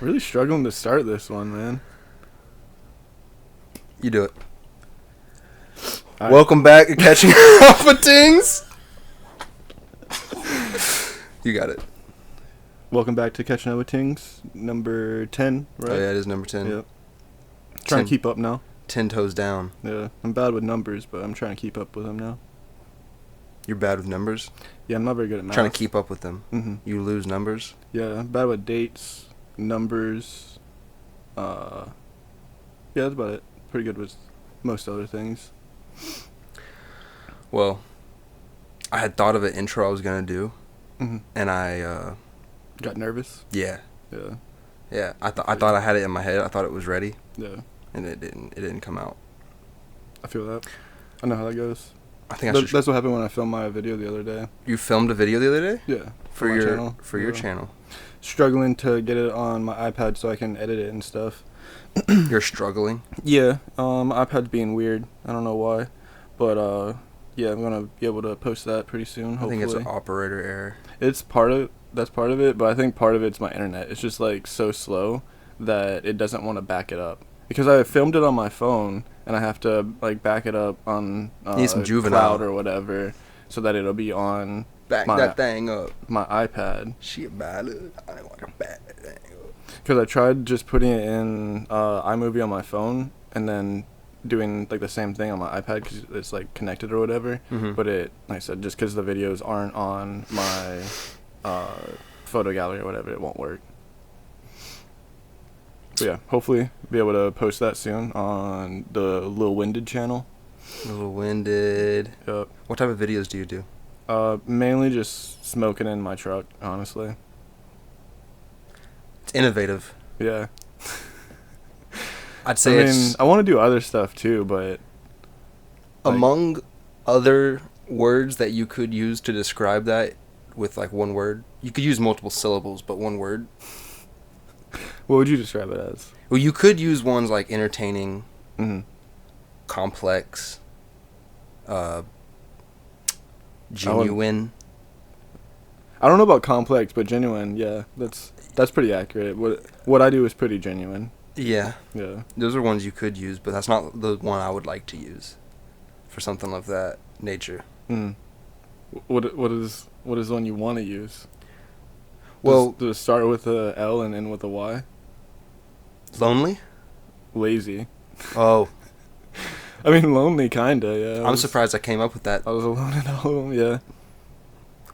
Really struggling to start this one, man. You do it. All right. Welcome back to Catching Up with Things. You got it. Welcome back to Catching Up with Things, number 10, right? Oh, yeah, it is number 10. Yep. Trying to keep up now. 10 toes down. Yeah, I'm bad with numbers, but I'm trying to keep up with them now. You're bad with numbers? Yeah, I'm not very good at math. Trying to keep up with them. Mm-hmm. You lose numbers? Yeah, I'm bad with dates, numbers. Yeah, that's about it. Pretty good with most other things. Well, I had thought of an intro I was going to do, Mm-hmm. and I, Got nervous? yeah. Yeah. Yeah, I thought I had it in my head. I thought it was ready, Yeah. and it didn't come out. I feel that. I know how that goes. I think I should... That's what happened when I filmed my video the other day. You filmed a video the other day? Yeah. For my your channel. For your channel. Struggling to get it on my iPad so I can edit it and stuff. You're struggling? Yeah. My iPad's being weird. I don't know why. But, yeah, I'm going to be able to post that pretty soon, hopefully. I think it's an operator error. That's part of it, but I think part of it's my internet. It's just, like, so slow that it doesn't want to back it up. Because I filmed it on my phone, and I have to, like, back it up on Need some Juvenile cloud or whatever, so that it'll be on Back that thing up. my iPad. She bad. I want to back that thing up. Because I tried just putting it in iMovie on my phone, and then doing, like, the same thing on my iPad because it's, like, connected or whatever. Mm-hmm. But it, like I said, just because the videos aren't on my photo gallery or whatever, it won't work. But yeah, hopefully be able to post that soon on the Lil Winded channel. A little winded. Yep. What type of videos do you do? Mainly just smoking in my truck, honestly. It's innovative. Yeah. I'd say it's... I want to do other stuff too, but... among other words that you could use to describe that with, like, one word, you could use multiple syllables, but one word. What would you describe it as? Well, you could use ones like entertaining, Mm-hmm. complex, genuine. I don't know about complex, but genuine, yeah, that's pretty accurate. What I do is pretty genuine. Yeah. Yeah. Those are ones you could use, but that's not the one I would like to use for something of that nature. Mm. What is the one you want to use? Well, does it start with a L and end with a Y? lonely? Lazy. Oh, I mean, lonely, kinda. Yeah. I'm surprised I came up with that. I was alone and all alone. Yeah.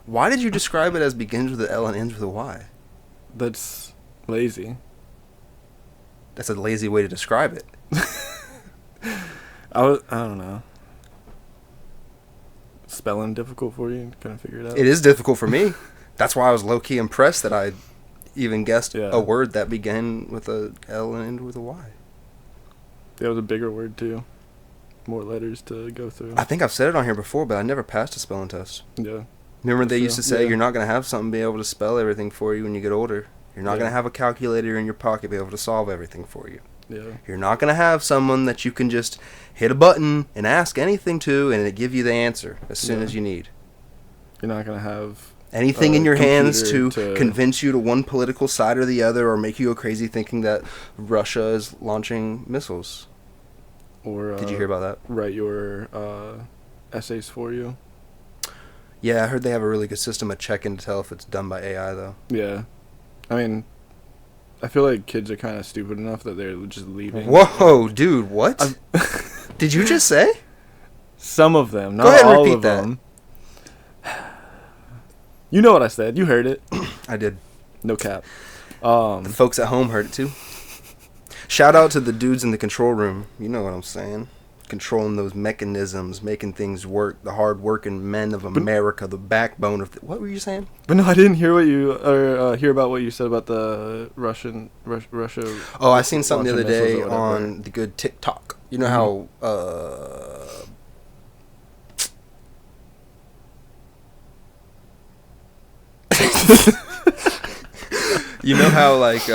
Why did you describe it as begins with an L and ends with a Y? That's lazy. That's a lazy way to describe it. I don't know. Spelling difficult for you? Couldn't figure it out. It is difficult for me. That's why I was low-key impressed that I even guessed a word that began with a L and ended with a Y. Yeah, it was a bigger word too. More letters to go through. I think I've said it on here before, but I never passed a spelling test. Yeah. Remember they used to say Yeah. you're not going to have something be able to spell everything for you when you get older. You're not Yeah. going to have a calculator in your pocket be able to solve everything for you. Yeah. You're not going to have someone that you can just hit a button and ask anything to and it give you the answer as soon as you need. You're not gonna have anything in your hands to to convince you to one political side or the other or make you go crazy thinking that Russia is launching missiles. or Did you hear about that? write your essays for you. Yeah, I heard they have a really good system of checking to tell if it's done by AI, though. Yeah. I mean, I feel like kids are kind of stupid enough that they're just leaving. Whoa, dude, what? Did you just say? Some of them, not Go ahead and all repeat of that. them. You know what I said. You heard it. I did. No cap. The folks at home heard it, too. Shout out to the dudes in the control room. You know what I'm saying. Controlling those mechanisms, making things work. The hard-working men of America, the backbone of... what were you saying? But no, I didn't hear what you hear about what you said about the Russia. Oh, I seen something the other launching day missiles or whatever. on the good TikTok. You know how... you know how, like...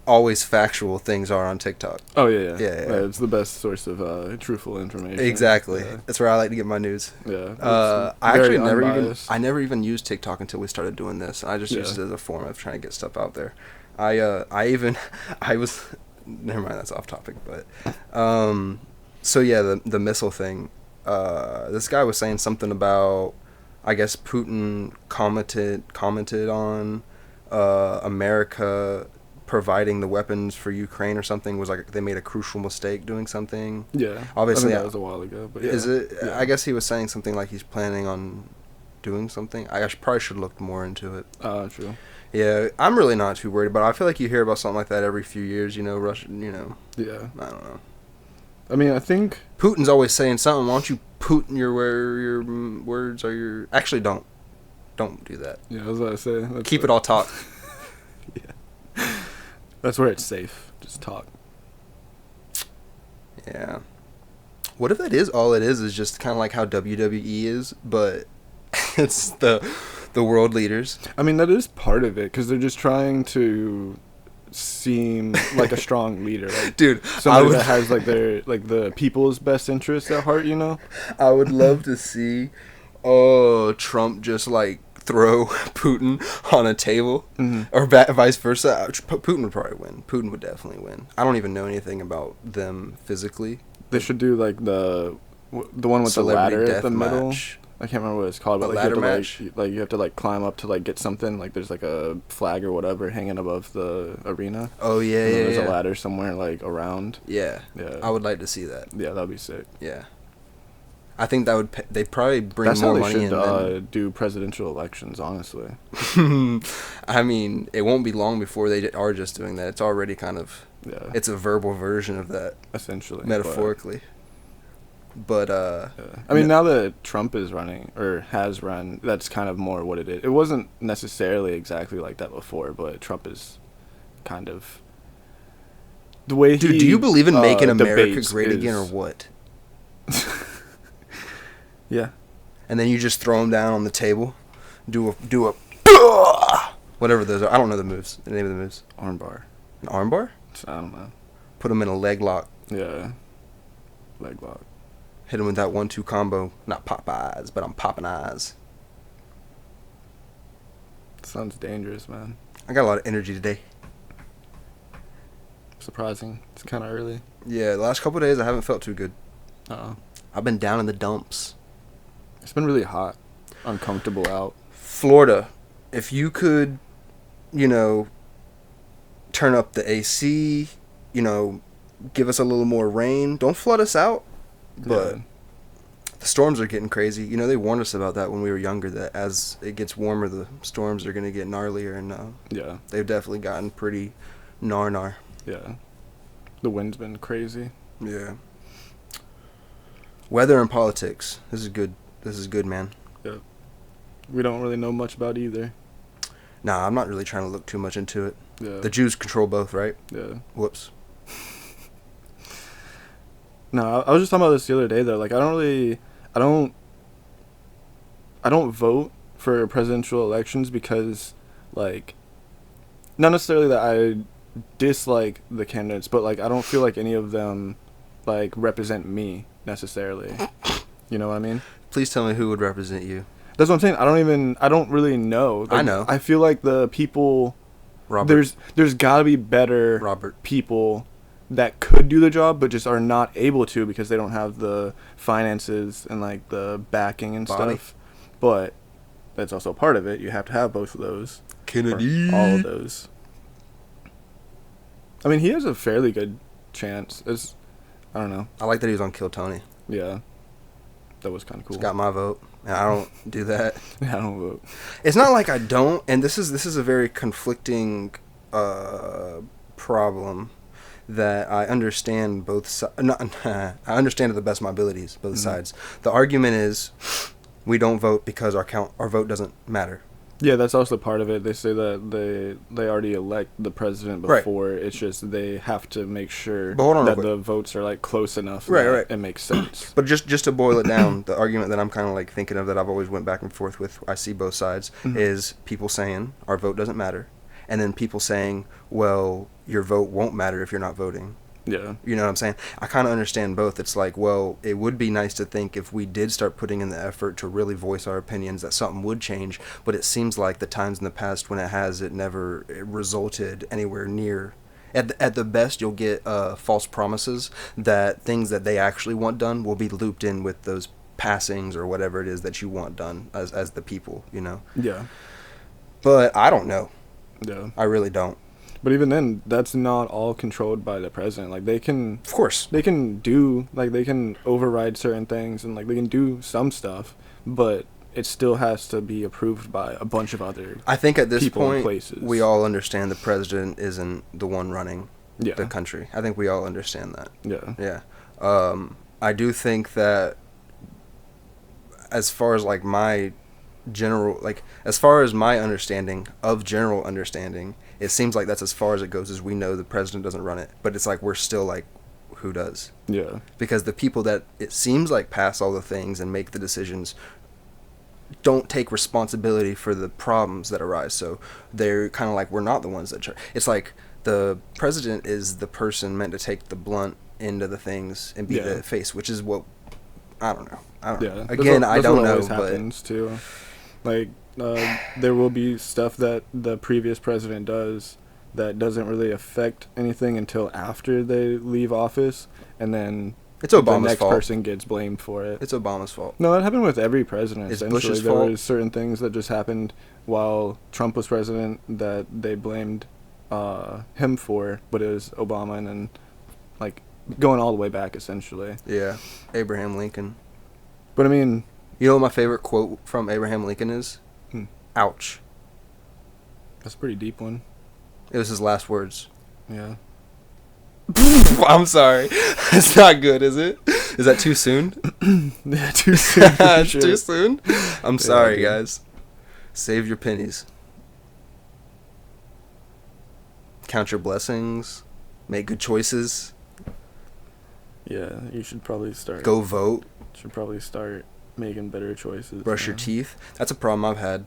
always factual things are on TikTok. Oh yeah. Yeah. It's the best source of truthful information. Exactly. Yeah. That's where I like to get my news. Yeah. I actually unbiased. never even used TikTok until we started doing this. I just used it as a form of trying to get stuff out there. I was never mind, that's off topic, but so yeah, the missile thing. This guy was saying something about, I guess Putin commented on America providing the weapons for Ukraine or something, was like they made a crucial mistake doing something. Yeah. Obviously, that was a while ago, but yeah. Is it? Yeah. I guess he was saying something like he's planning on doing something. Probably should look more into it. True. Yeah, I'm really not too worried, but I feel like you hear about something like that every few years, Russian, Yeah. I don't know. I mean, I think Putin's always saying something. Why don't you Putin your words or your... Actually, don't do that. Yeah, I was about to say. Keep it all talk. Yeah. That's where it's safe. Just talk. Yeah. What if that is all it is just kind of like how WWE is, but it's the world leaders? I mean, that is part of it, because they're just trying to seem like a strong leader, like dude, somebody that has like the people's best interests at heart. I would love to see Trump just like throw Putin on a table, or vice versa. Putin would probably win. Putin would definitely win. I don't even know anything about them physically. They should do like the one with Celebrity the ladder death at the middle. match. I can't remember what it's called, but A like ladder you have to match? like you have to like climb up to like get something. Like there's like a flag or whatever hanging above the arena. Oh yeah, And then yeah. there's yeah. a ladder somewhere like around. Yeah. Yeah. I would like to see that. Yeah, that'd be sick. Yeah. I think that would. They'd probably bring That's more how they money should in. do presidential elections, honestly. I mean, it won't be long before they are just doing that. It's already kind of. Yeah. It's a verbal version of that, Essentially. metaphorically. But yeah. I mean, now that Trump is running or has run, that's kind of more what it is. It wasn't necessarily exactly like that before, but Trump is kind of the way he. Dude, do you believe in making America debates great is- again, or what? Yeah. And then you just throw them down on the table, do a whatever those are. I don't know the moves. The name of the moves. Armbar. An armbar? I don't know. Put them in a leg lock. Yeah. Leg lock. Hit them with that 1-2 combo. Not Popeyes, but I'm popping eyes. Sounds dangerous, man. I got a lot of energy today. Surprising. It's kind of early. Yeah, the last couple of days I haven't felt too good. I've been down in the dumps. It's been really hot. Uncomfortable out. Florida, if you could, turn up the AC, give us a little more rain. Don't flood us out, but Yeah. the storms are getting crazy. They warned us about that when we were younger, that as it gets warmer, the storms are going to get gnarlier, and Yeah. they've definitely gotten pretty gnar. Yeah. The wind's been crazy. Yeah. Weather and politics. This is good. This is good, man. Yeah. We don't really know much about either. Nah, I'm not really trying to look too much into it. Yeah. The Jews control both, right? Yeah. Whoops. No, I was just talking about this the other day though. Like I don't vote for presidential elections because like not necessarily that I dislike the candidates, but like I don't feel like any of them like represent me necessarily. You know what I mean? Please tell me who would represent you. That's what I'm saying. I don't really know. Like, I know. I feel like the people Robert. there's got to be better Robert. people that could do the job but just are not able to because they don't have the finances and like the backing and Body. stuff. But that's also part of it. You have to have both of those. Kennedy. Or all of those. I mean, he has a fairly good chance. I don't know. I like that he was on Kill Tony. Yeah. That was kind of cool. It's got my vote. And I don't do that. I don't vote. It's not like I don't, and this is a very conflicting problem that I understand both sides. I understand to the best of my abilities, both sides. The argument is we don't vote because our vote doesn't matter. Yeah, that's also part of it. They say that they already elect the president before. Right. It's just they have to make sure that the votes are like close enough that it makes sense. But just to boil it down, the argument that I'm kind of like thinking of that I've always went back and forth with, I see both sides, is people saying our vote doesn't matter, and then people saying, well, your vote won't matter if you're not voting. Yeah. You know what I'm saying? I kind of understand both. It's like, well, it would be nice to think if we did start putting in the effort to really voice our opinions that something would change, but it seems like the times in the past when it never resulted anywhere near. At the best, you'll get false promises that things that they actually want done will be looped in with those passings or whatever it is that you want done as the people, you know? Yeah. But I don't know. Yeah. I really don't. But even then, that's not all controlled by the president. Like, they can... Of course. They can do... Like, they can override certain things, and, like, they can do some stuff, but it still has to be approved by a bunch of other I think at this people point, and places. we all understand the president isn't the one running Yeah. the country. I think we all understand that. Yeah. Yeah. I do think that as far as, like, my general... Like, as far as my understanding of general understanding... It seems like that's as far as it goes, as we know the president doesn't run it. But it's like we're still like, who does? Yeah. Because the people that it seems like pass all the things and make the decisions don't take responsibility for the problems that arise. So they're kind of like, we're not the ones that... It's like the president is the person meant to take the blunt end of the things and be the face, which is what... I don't know. Yeah. Again, I don't know, but... happens too. Like... there will be stuff that the previous president does that doesn't really affect anything until after they leave office, and then it's Obama's the next fault. person gets blamed for it. It's Obama's fault. No, that happened with every president. It's Essentially, Bush's there fault. was certain things that just happened while Trump was president that they blamed him for, but it was Obama, and then like going all the way back essentially. Yeah, Abraham Lincoln. But I mean, you know what my favorite quote from Abraham Lincoln is? Ouch. That's a pretty deep one. It was his last words. Yeah. I'm sorry. It's not good, is it? Is that too soon? Yeah, too soon. It's Sure. too soon? I'm sorry, dude. guys. Save your pennies. Count your blessings. Make good choices. Yeah, you should probably start. Go vote. Should probably start making better choices. Brush your man. teeth. That's a problem I've had.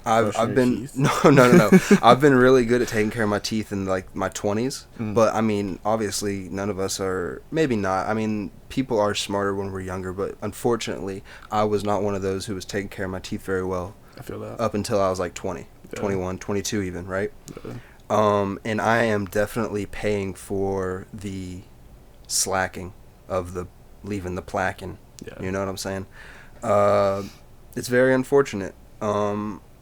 I've Brushing your been teeth? no. I've been really good at taking care of my teeth in like my 20s, but I mean, obviously none of us are, maybe not. I mean, people are smarter when we're younger, but unfortunately, I was not one of those who was taking care of my teeth very well. I feel that. Up until I was like 20, 21, 22 even, right? Yeah. And I am definitely paying for the slacking of the leaving the plaquing. Yeah. You know what I'm saying? It's very unfortunate.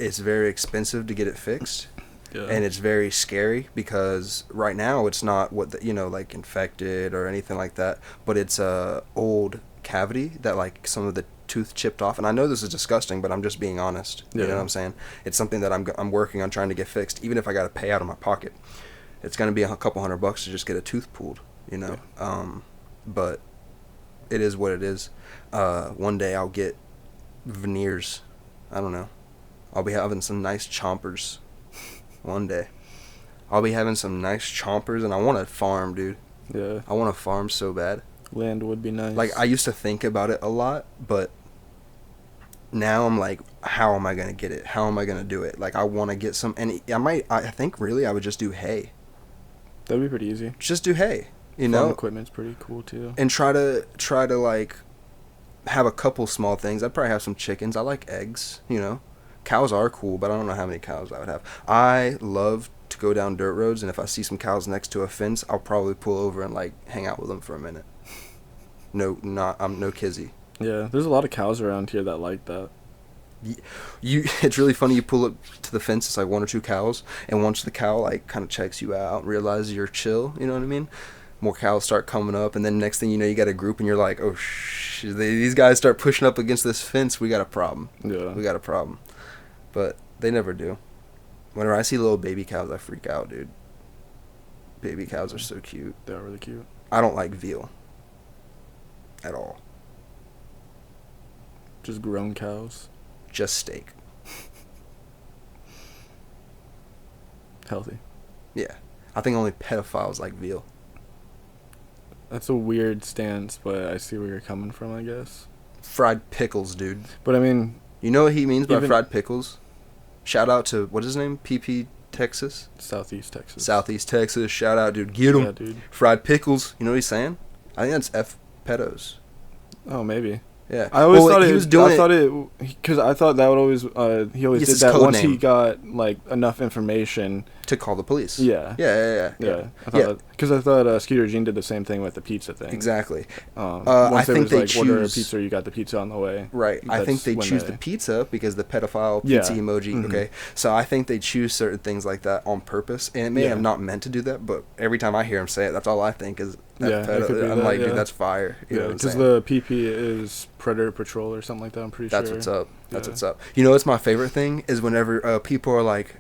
It's very expensive to get it fixed, and it's very scary because right now it's not what like infected or anything like that, but it's a old cavity that like some of the tooth chipped off. And I know this is disgusting, but I'm just being honest. You know what I'm saying? It's something that I'm working on trying to get fixed, even if I got to pay out of my pocket. It's gonna be a couple $100 to just get a tooth pulled, you know. Yeah. But it is what it is. One day I'll get veneers. I don't know. I'll be having some nice chompers one day. I'll be having some nice chompers, and I want to farm, dude. Yeah. I want to farm so bad. Land would be nice. Like, I used to think about it a lot, but now I'm like, how am I going to get it? How am I going to do it? Like, I want to get some, and I think really I would just do hay. That'd be pretty easy. Just do hay, you Farm know? equipment's pretty cool, too. And try to, like, have a couple small things. I'd probably have some chickens. I like eggs, you know? Cows are cool, but I don't know how many cows I would have. I love to go down dirt roads, and if I see some cows next to a fence, I'll probably pull over and like hang out with them for a minute. I'm no kizzy. Yeah, there's a lot of cows around here that like that. It's really funny. You pull up to the fence, it's like one or two cows, and once the cow like kind of checks you out and realizes you're chill, you know what I mean? More cows start coming up, and then next thing you know, you got a group, and you're like, oh these guys start pushing up against this fence. We got a problem. Yeah. We got a problem. But they never do. Whenever I see little baby cows, I freak out, dude. Baby cows are so cute. They are really cute. I don't like veal. At all. Just grown cows. Just steak. Healthy. Yeah. I think only pedophiles like veal. That's a weird stance, but I see where you're coming from, I guess. Fried pickles, dude. But I mean... You know what he means by Even- fried pickles? Shout out to, what's his name? PP Texas. Southeast Texas. Southeast Texas. Shout out, dude. Get 'em. Yeah, dude. Fried pickles. You know what he's saying? I think that's F pedos. Oh, maybe. Yeah. I always thought he was doing because I thought that would always he always It's did his that code once name. he got like enough information. to call the police. Yeah. Yeah. Because I thought Skeeter Jean did the same thing with the pizza thing. Exactly. Once I there think was they like order a choose- pizza, you got the pizza on the way. Right. I think they when choose the pizza because the pedophile pizza Yeah. emoji. Mhm. Okay. So I think they choose certain things like that on purpose, and it may Yeah. have not meant to do that, but every time I hear him say it, that's all I think is. Yeah, it could be I'm that, like, yeah. dude, that's fire. You know Yeah, what I'm because saying? the PP is Predator Patrol or something like that. I'm pretty That's sure. what's up. That's Yeah. what's up. You know what's my favorite thing is whenever people are like,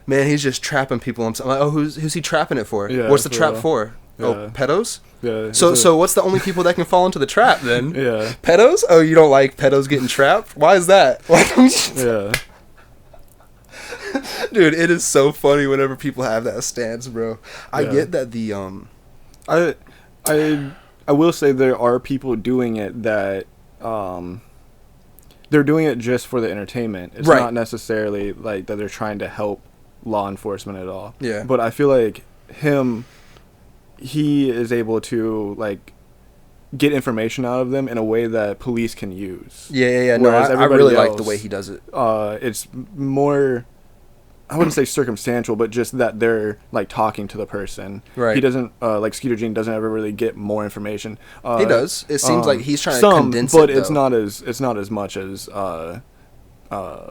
man, he's just trapping people. I'm like, oh, who's he trapping it for? Yeah, What's the for trap real. for? Yeah. Oh, pedos? Yeah. So what's the only people that can fall into the trap then? Yeah. Pedos? Oh, you don't like pedos getting trapped? Why is that? Yeah. Dude, it is so funny whenever people have that stance, bro. I Yeah. get that the I will say there are people doing it that they're doing it just for the entertainment. It's Right. not necessarily like that they're trying to help law enforcement at all. Yeah. But I feel like he is able to like get information out of them in a way that police can use. Yeah. No, Whereas I everybody really like the else, way he does it. It's more, I wouldn't say circumstantial, but just that they're like talking to the person. Right. He doesn't like Skeeter Jean doesn't ever really get more information. He does. It seems like he's trying to some, condense but it, it's though. not as much as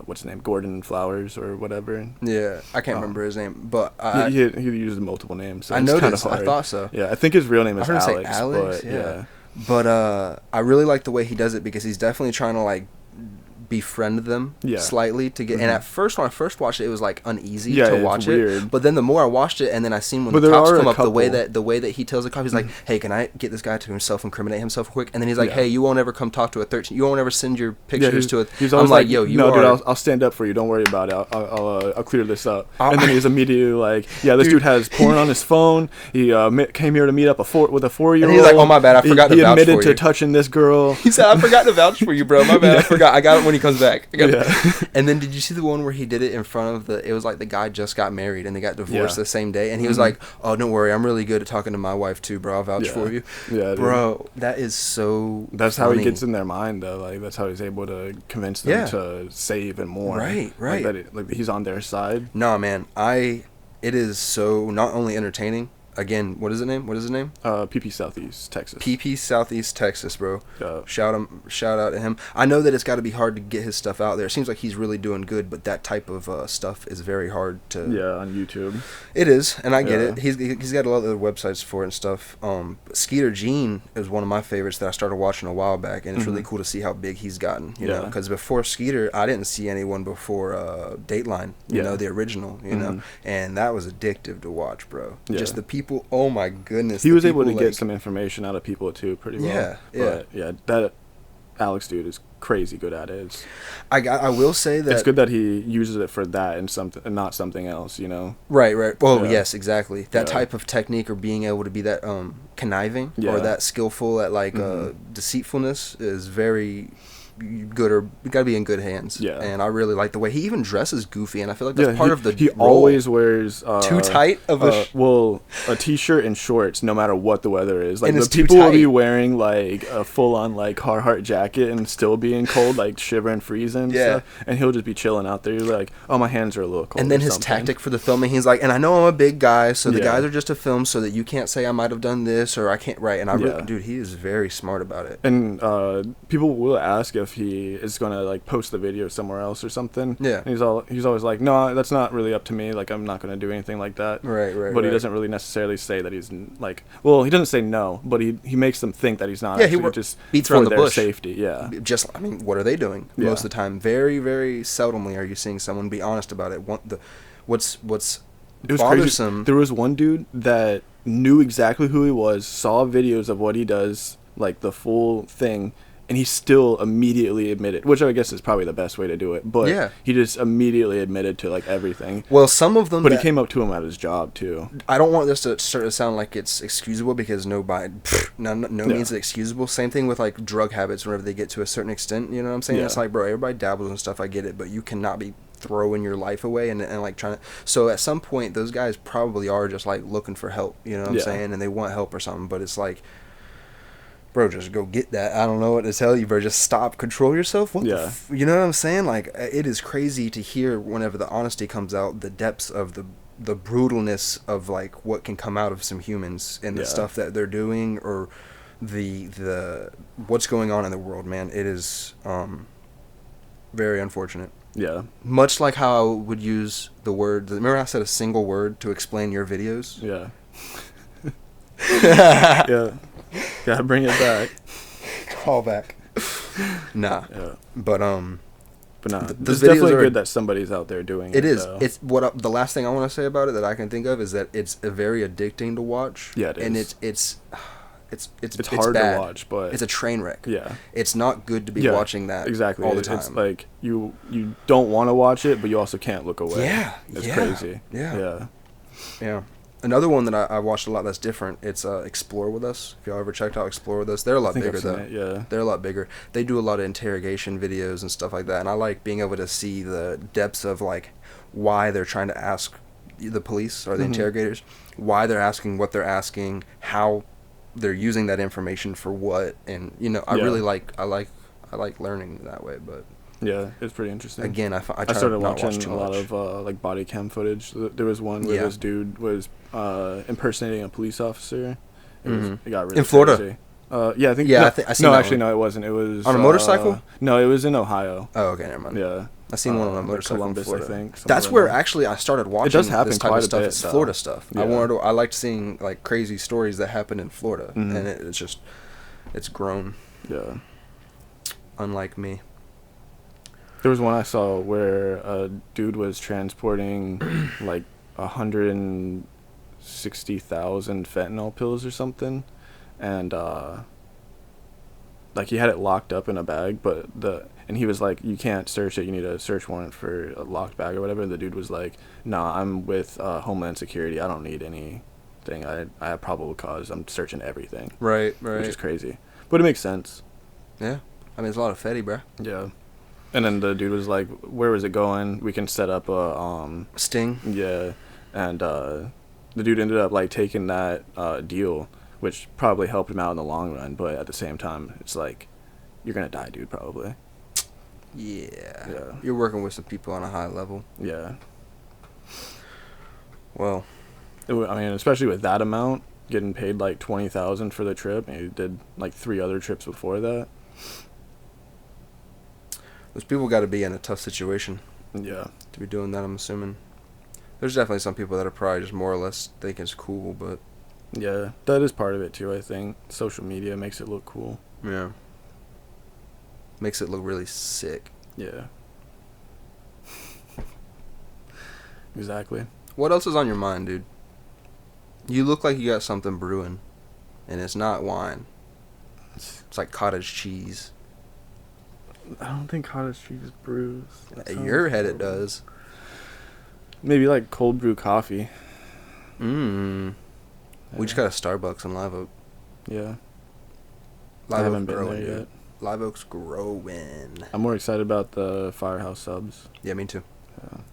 what's his name, Gordon Flowers or whatever. Yeah, I can't remember his name, but He uses multiple names. So I it's noticed. kinda hard. I thought so. Yeah, I think his real name I is heard him Alex. say Alex. But, Yeah. But I really like the way he does it because he's definitely trying to like befriend them slightly to get. And at first, when I first watched it, it was like uneasy to it's watch weird. it. But then the more I watched it, and then I seen when But the there cops are a come up, the way couple. that he tells the cop, he's like, "Hey, can I get this guy to self-incriminate himself quick?" And then he's like, Yeah. "Hey, you won't ever come talk to a 13. You won't ever send your pictures to a." He's I'm always like, "Yo, you no, are." dude, I'll stand up for you. Don't worry about it. I'll clear this up. I'll- And then he's immediately like, yeah, this dude has porn on his phone. He came here to meet up with a 4-year-old. And he's like, "Oh, my bad, I forgot to He vouch admitted for to you." touching this girl. He said, "I forgot to vouch for you, bro. My bad. I forgot. I got it when he comes back." I got Yeah. it. And then did you see the one where he did it in front of it was like the guy just got married and they got divorced the same day, and he was like, "Oh, don't worry, I'm really good at talking to my wife too, bro. I'll vouch for you." Yeah, dude. Bro, that is so That's how funny. he gets in their mind, though. Like that's how he's able to convince them to say even more. Right. Like he's on their side. Nah, man, it is so not only entertaining. Again, what is his name? PP Southeast Texas. PP Southeast Texas, bro. Yeah. Shout out to him. I know that it's got to be hard to get his stuff out there. It seems like he's really doing good, but that type of stuff is very hard to. Yeah, on YouTube. It is, and I get Yeah. it. He's got a lot of other websites for it and stuff. Skeeter Jean is one of my favorites that I started watching a while back, and it's really cool to see how big he's gotten. You know, because before Skeeter, I didn't see anyone before Dateline. You know, the original. You know, and that was addictive to watch, bro. Yeah. Just the people. Oh my goodness. He the was able to people, get some information out of people too, pretty well. Yeah. But yeah, that Alex dude is crazy good at it. I will say that It's good that he uses it for that and not something else, you know. Right. Well, Yeah. yes, exactly. That Yeah. type of technique or being able to be that conniving or Yeah. that skillful at like deceitfulness is very good, or you gotta be in good hands. Yeah. And I really like the way he even dresses goofy, and I feel like that's part he, of the he role. always wears Too tight of a a t-shirt and shorts no matter what the weather is. Like And the it's too people will be tight. wearing like a full-on like Carhartt jacket and still being cold, like shivering, freezing and Yeah. stuff, and he'll just be chilling out there. You're like, oh, my hands are a little cold. And then or his something. tactic for the filming, he's like, and I know I'm a big guy, so the Yeah. guys are just a film, so that you can't say I might have done this or I can't. Right. And dude, he is very smart about it. And people will ask if he is gonna like post the video somewhere else or something. Yeah. And he's always like, no, that's not really up to me. Like I'm not gonna do anything like that. Right. But he doesn't really necessarily say that he's like. Well, he doesn't say no, but he makes them think that he's not. Yeah, actually just beats for around the their bush. safety. Yeah. I mean, what are they doing most of the time? Very, very seldomly are you seeing someone be honest about it. What's It was bothersome? crazy. There was one dude that knew exactly who he was, saw videos of what he does, like the full thing, and he still immediately admitted, which I guess is probably the best way to do it. But Yeah. he just immediately admitted to like everything. Well, some of them. But he came up to him at his job too. I don't want this to start to sound like it's excusable because no means excusable. Same thing with like drug habits whenever they get to a certain extent. You know what I'm saying? Yeah. It's like, bro, everybody dabbles and stuff. I get it, but you cannot be throwing your life away and like trying to. So at some point, those guys probably are just like looking for help. You know what I'm saying? And they want help or something. But it's like, bro, just go get that. I don't know what to tell you, bro. Just stop. Control yourself. What the you know what I'm saying? Like, it is crazy to hear whenever the honesty comes out, the depths of the brutalness of like what can come out of some humans and the stuff that they're doing, or the what's going on in the world, man. It is very unfortunate. Yeah. Much like how I would use the word. Remember I said a single word to explain your videos? Yeah. Yeah. Gotta bring it back. Call back. Nah. Yeah. But nah. It's definitely good that somebody's out there doing it. It is. Though. It's the last thing I want to say about it that I can think of is that it's very addicting to watch. Yeah, it is. And it's hard bad. To watch, but it's a train wreck. Yeah. It's not good to be watching that all the time. It's like you don't want to watch it, but you also can't look away. Yeah. It's crazy. Yeah. Yeah. Yeah. Another one that I watched a lot that's different, it's Explore With Us. If y'all ever checked out Explore With Us, they're a lot bigger though. Yeah. They're a lot bigger. They do a lot of interrogation videos and stuff like that, and I like being able to see the depths of like why they're trying to ask the police or the interrogators, why they're asking what they're asking, how they're using that information for what, and I really like learning that way, but yeah, it's pretty interesting. Again, I started watching a lot of like body cam footage. There was one where this dude was impersonating a police officer. It got really in Florida. Crazy. Yeah, I think. Yeah, I seen actually, no, it wasn't. It was on a motorcycle. No, it was in Ohio. Oh, okay, never mind. Yeah, I seen one on a motorcycle Columbus, in Florida. I think. That's where actually I started watching. It does happen this type quite of stuff. a bit. It's Florida stuff. Yeah. I liked seeing like crazy stories that happen in Florida, and it's grown. Yeah. Unlike me. There was one I saw where a dude was transporting like 160,000 fentanyl pills or something, and like he had it locked up in a bag, and he was like, you can't search it, you need a search warrant for a locked bag or whatever. The dude was like, nah, I'm with Homeland Security, I don't need anything, I have probable cause, I'm searching everything. Right. Which is crazy, but it makes sense. Yeah, I mean, it's a lot of fetty, bruh. Yeah. And then the dude was like, where was it going? We can set up a sting. Yeah. And the dude ended up like taking that deal, which probably helped him out in the long run, but at the same time, it's like, you're gonna die, dude, probably. Yeah. You're working with some people on a high level. Yeah. Well, I mean, especially with that amount, getting paid like $20,000 for the trip, and he did like 3 other trips before that. Those people got to be in a tough situation. Yeah. To be doing that, I'm assuming. There's definitely some people that are probably just more or less think it's cool, but... Yeah, that is part of it, too, I think. Social media makes it look cool. Yeah. Makes it look really sick. Yeah. Exactly. What else is on your mind, dude? You look like you got something brewing, and it's not wine. It's like cottage cheese. I don't think cottage cheese brews. At your head, it does. Maybe like cold brew coffee. We just got a Starbucks in Live Oak. Yeah. Live Oak's growing yet. Live Oak's growing. I'm more excited about the Firehouse subs. Yeah, me too.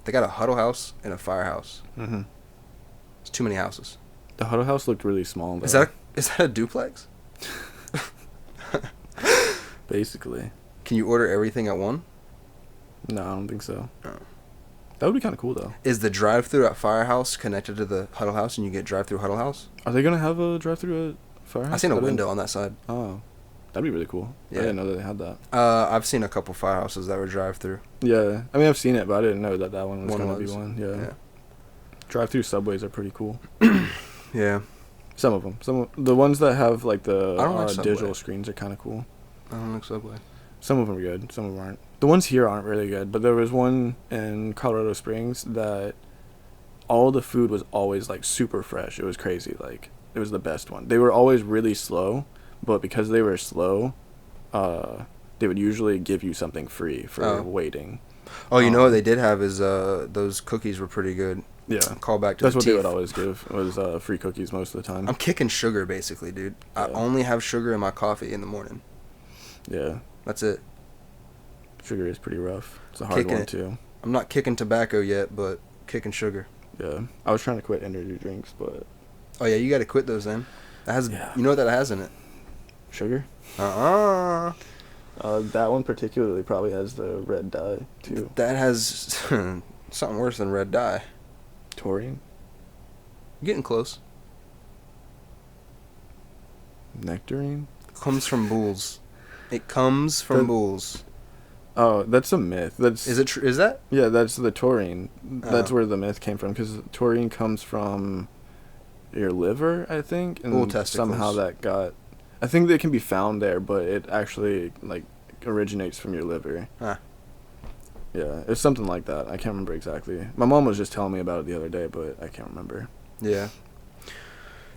They got a Huddle House and a Firehouse. It's too many houses. The Huddle House looked really small, though. Is that a duplex? Basically. Can you order everything at one? No, I don't think so. Oh. That would be kind of cool, though. Is the drive-thru at Firehouse connected to the Huddle House, and you get drive-thru Huddle House? Are they gonna have a drive-thru at Firehouse? I seen a window on that side. Oh, that'd be really cool. Yeah. I didn't know that they had that. I've seen a couple Firehouses that were drive-thru. Yeah, I mean, I've seen it, but I didn't know that one was gonna be one. Yeah. Drive-thru Subways are pretty cool. Yeah. Some of them. The ones that have like the digital screens are kind of cool. I don't like Subway. Some of them are good. Some of them aren't. The ones here aren't really good, but there was one in Colorado Springs that all the food was always like super fresh. It was crazy. Like, it was the best one. They were always really slow, but because they were slow, they would usually give you something free for waiting. Oh, you know what they did have is those cookies were pretty good. Yeah. Call back to That's what they would always give, was free cookies most of the time. I'm kicking sugar, basically, dude. Yeah. I only have sugar in my coffee in the morning. Yeah. That's it. Sugar is pretty rough. It's a hard one, too. I'm not kicking tobacco yet, but kicking sugar. Yeah. I was trying to quit energy drinks, but... Oh, yeah, you got to quit those then. That has, Yeah. You know what that has in it? Sugar? Uh-uh. That one particularly probably has the red dye, too. That has something worse than red dye. Taurine? You're getting close. Nectarine? Comes from bulls. It comes from bulls. Oh, that's a myth. That's Is it true? Is that? Yeah, that's the taurine. That's Oh. where the myth came from, because taurine comes from your liver, I think, and Bull testicles. somehow that got... I think they can be found there, but it actually, like, originates from your liver. Huh. Yeah, it's something like that. I can't remember exactly. My mom was just telling me about it the other day, but I can't remember. Yeah.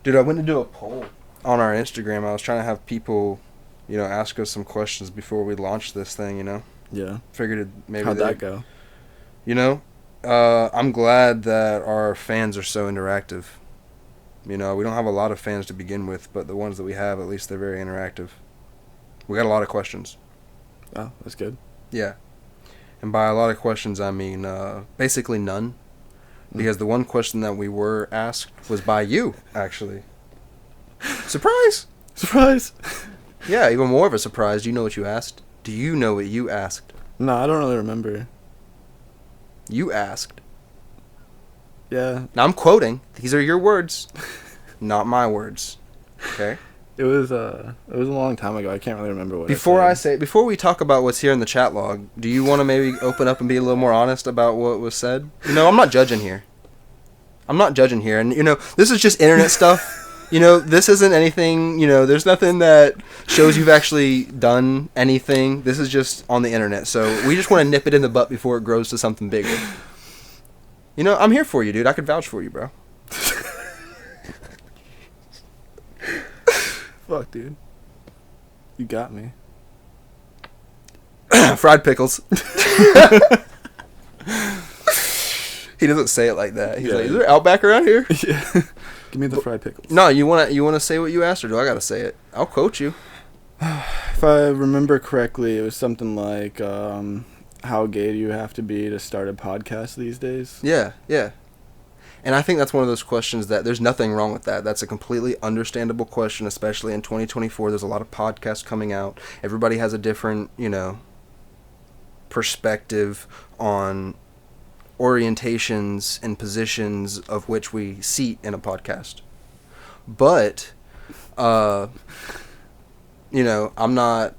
Dude, I went to do a poll on our Instagram. I was trying to have people, ask us some questions before we launched this thing, Yeah. Figured maybe How'd that go? I'm glad that our fans are so interactive. We don't have a lot of fans to begin with, but the ones that we have, at least they're very interactive. We got a lot of questions. Oh, that's good. Yeah. And by a lot of questions, I mean basically none. Because the one question that we were asked was by you, actually. Surprise! Surprise! Yeah, even more of a surprise. Do you know what you asked? Do you know what you asked? No, I don't really remember. You asked. Yeah. Now I'm quoting. These are your words, not my words. Okay? It was a long time ago. I can't really remember what Before we talk about what's here in the chat log, do you want to maybe open up and be a little more honest about what was said? I'm not judging here. And this is just internet stuff. This isn't anything, there's nothing that shows you've actually done anything. This is just on the internet. So we just want to nip it in the butt before it grows to something bigger. I'm here for you, dude. I could vouch for you, bro. Fuck, dude. You got me. Fried pickles. He doesn't say it like that. He's like, "Is there Outback around here?" Yeah. Give me the fried pickles. No, you wanna say what you asked, or do I gotta say it? I'll quote you. If I remember correctly, it was something like, how gay do you have to be to start a podcast these days? Yeah. And I think that's one of those questions that there's nothing wrong with that. That's a completely understandable question, especially in 2024. There's a lot of podcasts coming out. Everybody has a different, perspective on orientations and positions of which we seat in a podcast. But, I'm not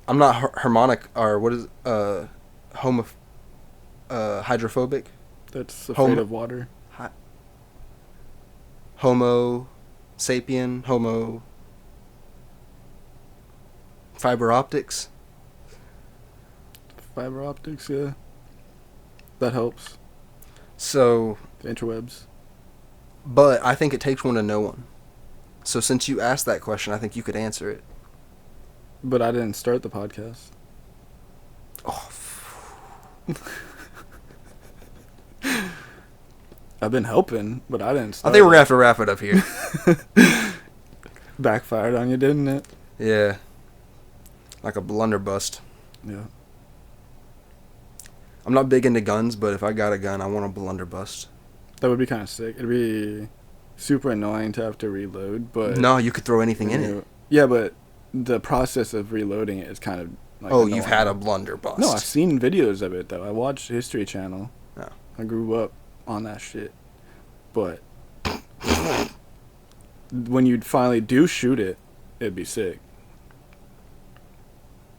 harmonic, or what is, hydrophobic? That's afraid of water. Homo sapien, homo fiber optics. Fiber optics, yeah. That helps. So, the interwebs. But I think it takes one to know one. So since you asked that question, I think you could answer it. But I didn't start the podcast. Oh. I've been helping, but I didn't start. I think we're going to have to wrap it up here. Backfired on you, didn't it? Yeah. Like a blunderbust. Yeah. I'm not big into guns, but if I got a gun, I want a blunderbuss. That would be kind of sick. It'd be super annoying to have to reload, but... No, you could throw anything in it. Yeah, but the process of reloading it is kind of... like annoying. You've had a blunderbuss. No, I've seen videos of it, though. I watched History Channel. No. I grew up on that shit. But... when you finally do shoot it, it'd be sick.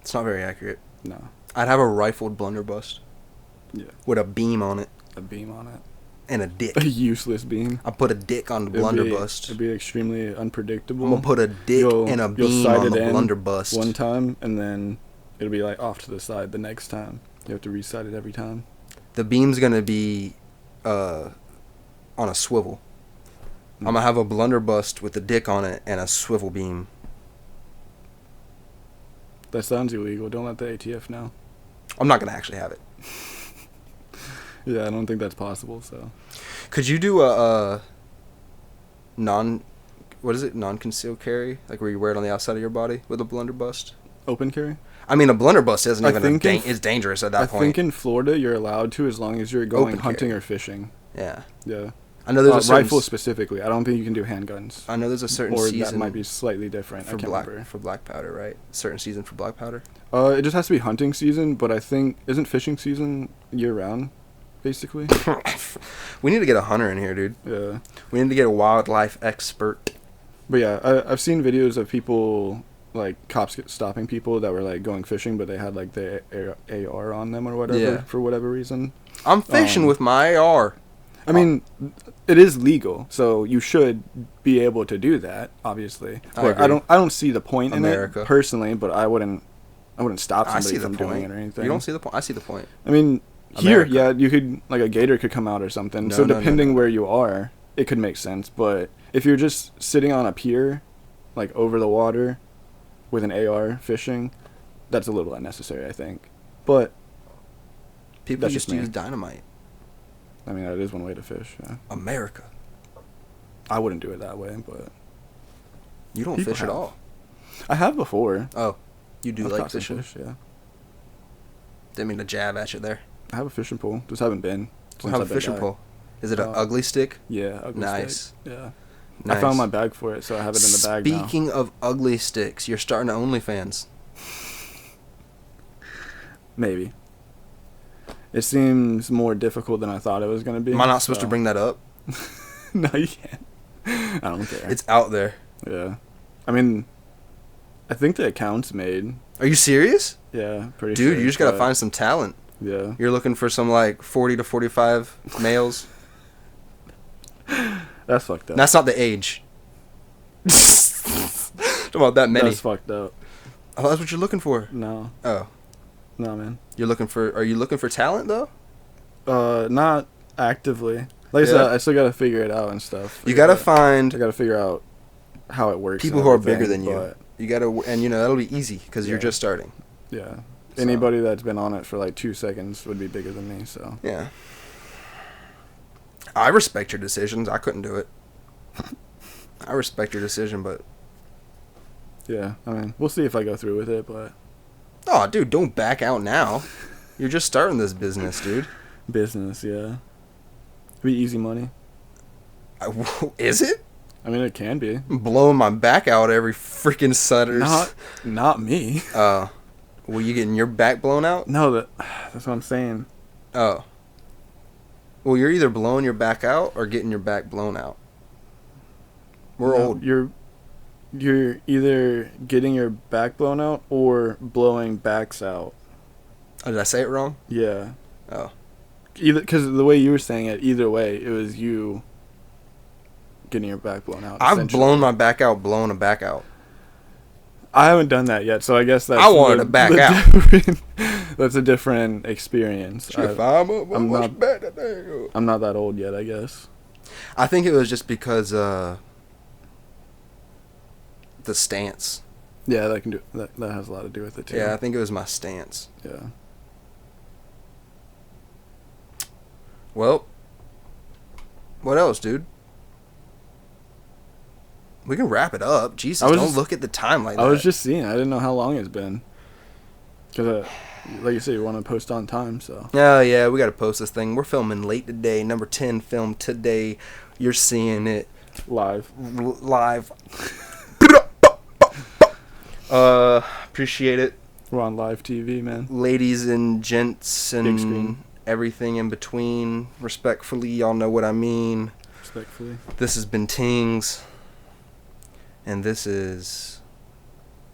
It's not very accurate. No. I'd have a rifled blunderbuss. Yeah. With a beam on it. A beam on it. And a dick. A useless beam. I put a dick on the blunderbuss. It'd be extremely unpredictable. I'm gonna put a dick and a beam on the blunderbuss. One time, and then it'll be like off to the side the next time. You have to resight it every time. The beam's gonna be on a swivel. I'm gonna have a blunderbuss with a dick on it and a swivel beam. That sounds illegal. Don't let the ATF know. I'm not gonna actually have it. Yeah, I don't think that's possible, so. Could you do a non-concealed carry? Like where you wear it on the outside of your body with a blunderbuss? Open carry? I mean, a blunderbuss isn't I even think it's dangerous at that I point. think in Florida you're allowed to as long as you're going Open hunting carry. or fishing. Yeah. Yeah. I know there's a certain rifle specifically. I don't think you can do handguns. I know there's a certain or season that might be slightly different. I for can't remember. black powder, right? Certain season for black powder. It just has to be hunting season, but I think isn't fishing season year round, basically. We need to get a hunter in here, dude. Yeah. We need to get a wildlife expert. But yeah, I've seen videos of people, like cops stopping people that were like going fishing, but they had like the AR on them or whatever, Yeah. for whatever reason. I'm fishing with my AR. I mean, it is legal, so you should be able to do that. Obviously, I don't see the point America. in it personally, but I wouldn't stop I somebody see the from point. doing it or anything. You don't see the point. I see the point. I mean, here, America. yeah, you could like a gator could come out or something. No, so no, depending no. where you are, it could make sense. But if you're just sitting on a pier, like over the water, with an AR fishing, that's a little unnecessary, I think. But People that's used just to me. use dynamite. I mean, that is one way to fish. Yeah. America. I wouldn't do it that way, but You don't People fish at have. all. I have before. Oh, you do I've like caught some fishing? fish, yeah. Didn't mean to jab at you there. I have a fishing pole. Just haven't been. We'll have a I've been fishing back. pole. Is it an Uh, ugly stick? Yeah. Ugly Nice. stick. Yeah. Nice. I found my bag for it, so I have it in the bag now. Speaking of ugly sticks, you're starting to OnlyFans. Maybe. It seems more difficult than I thought it was going to be. Am I not supposed to so- bring that up? No, you can't. I don't care. It's out there. Yeah. I mean, I think the account's made. Are you serious? Yeah, pretty Dude, sure. you just gotta but- find some talent. Yeah. You're looking for some like 40 to 45 males. That's fucked up. That's not the age. Talking about that many. That's fucked up. Oh, that's what you're looking for. No. Oh, No, man. are you looking for talent though? Not actively. Like I Yeah. said, I still gotta figure it out and stuff. You gotta I find gotta figure out how it works. people and who are everything, bigger than you. but, You gotta, and you know that'll be easy because you're Yeah. just starting. Yeah. So- Anybody that's been on it for like 2 seconds would be bigger than me, so. Yeah. I respect your decisions. I couldn't do it. I respect your decision, but Yeah, I mean, we'll see if I go through with it, but oh, dude, don't back out now. You're just starting this business, dude. business, yeah. Be easy money. Is it? I mean, it can be. I'm blowing my back out every freaking Saturday. Not me. Were you getting your back blown out? No, that's what I'm saying. Oh. Well, you're either blowing your back out or getting your back blown out. We're No, old. You're either getting your back blown out or blowing backs out. Oh, did I say it wrong? Yeah. Oh. Either because the way you were saying it, either way, it was you getting your back blown out. I've essentially. blown my back out, blown a back out. I haven't done that yet, so I guess that's. I wanted to back out. That's a different experience. I'm not that old yet, I guess. I think it was just because the stance. Yeah, that can do that. That has a lot to do with it too. Yeah, I think it was my stance. Yeah. Well, what else, dude? We can wrap it up. Jesus, I was don't just- look at the time like that. I was just seeing. I didn't know how long it's been. Because, like you said, you want to post on time, so. Oh, yeah, we got to post this thing. We're filming late today. Number 10 filmed today. You're seeing it Live. live. Appreciate it. We're on live TV, man. Ladies and gents Big and screen. everything in between. Respectfully, y'all know what I mean. Respectfully. This has been Tings. And this is...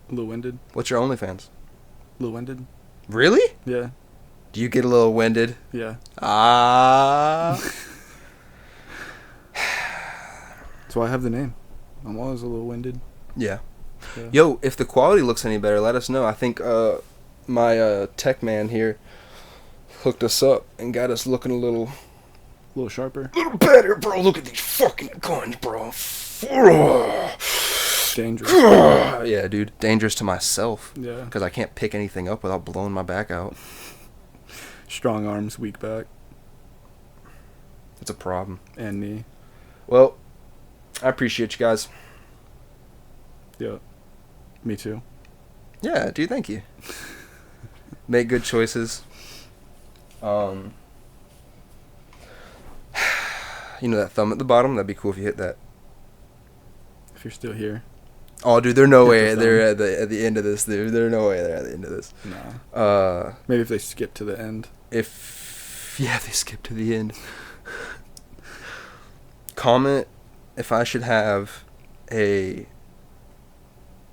A little winded. What's your OnlyFans? A little winded. Really? Yeah. Do you get a little winded? Yeah. Ah. That's why I have the name. I'm always a little winded. Yeah. Yeah. Yo, if the quality looks any better, let us know. I think my tech man here hooked us up and got us looking a little Sharper. better, bro. Look at these fucking guns, bro. Dangerous. Yeah, dude. Dangerous to myself. Yeah. Because I can't pick anything up without blowing my back out. Strong arms, weak back, It's a problem. and knee. Well, I appreciate you guys. Yeah. Me too. Yeah, dude, thank you. Make good choices. You know that thumb at the bottom? That'd be cool if you hit that. If you're still here. Oh, dude, there's no way the they're at the end of this, dude. There's no way they're at the end of this. Nah. Maybe if they skip to the end. They skip to the end. Comment if I should have a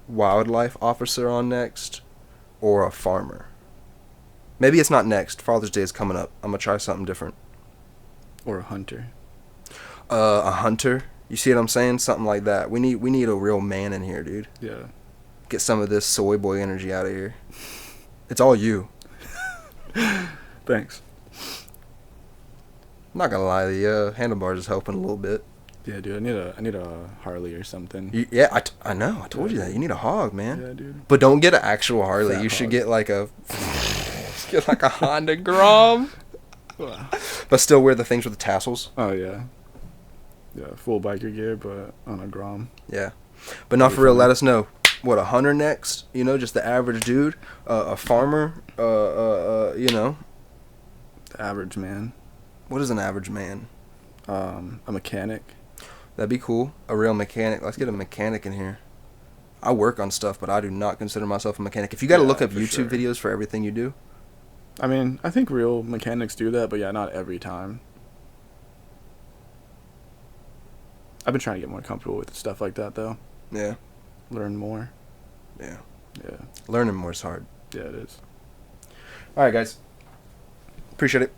wildlife officer on next or a farmer. Maybe it's not next. Father's Day is coming up. I'm gonna try something different. Or a hunter. A hunter. You see what I'm saying? Something like that. We need a real man in here, dude. Yeah. Get some of this soy boy energy out of here. It's all you. Thanks. I'm not gonna lie, the handlebars is helping a little bit. Yeah, dude. I need a Harley or something. I know. I told you that. You need a hog, man. Yeah, dude. But don't get an actual Harley. Fat You should hog. get like a Honda Grom. But still wear the things with the tassels. Oh yeah. Yeah, full biker gear, but on a Grom. Yeah. But not for real. Let us know. What, a hunter next? You know, just the average dude. A farmer. You know. The average man. What is an average man? A mechanic. That'd be cool. A real mechanic. Let's get a mechanic in here. I work on stuff, but I do not consider myself a mechanic. If you got to look up YouTube videos for everything you do. I mean, I think real mechanics do that, but yeah, not every time. I've been trying to get more comfortable with stuff like that, though. Yeah. Learn more. Yeah. Yeah. Learning more is hard. Yeah, it is. All right, guys. Appreciate it.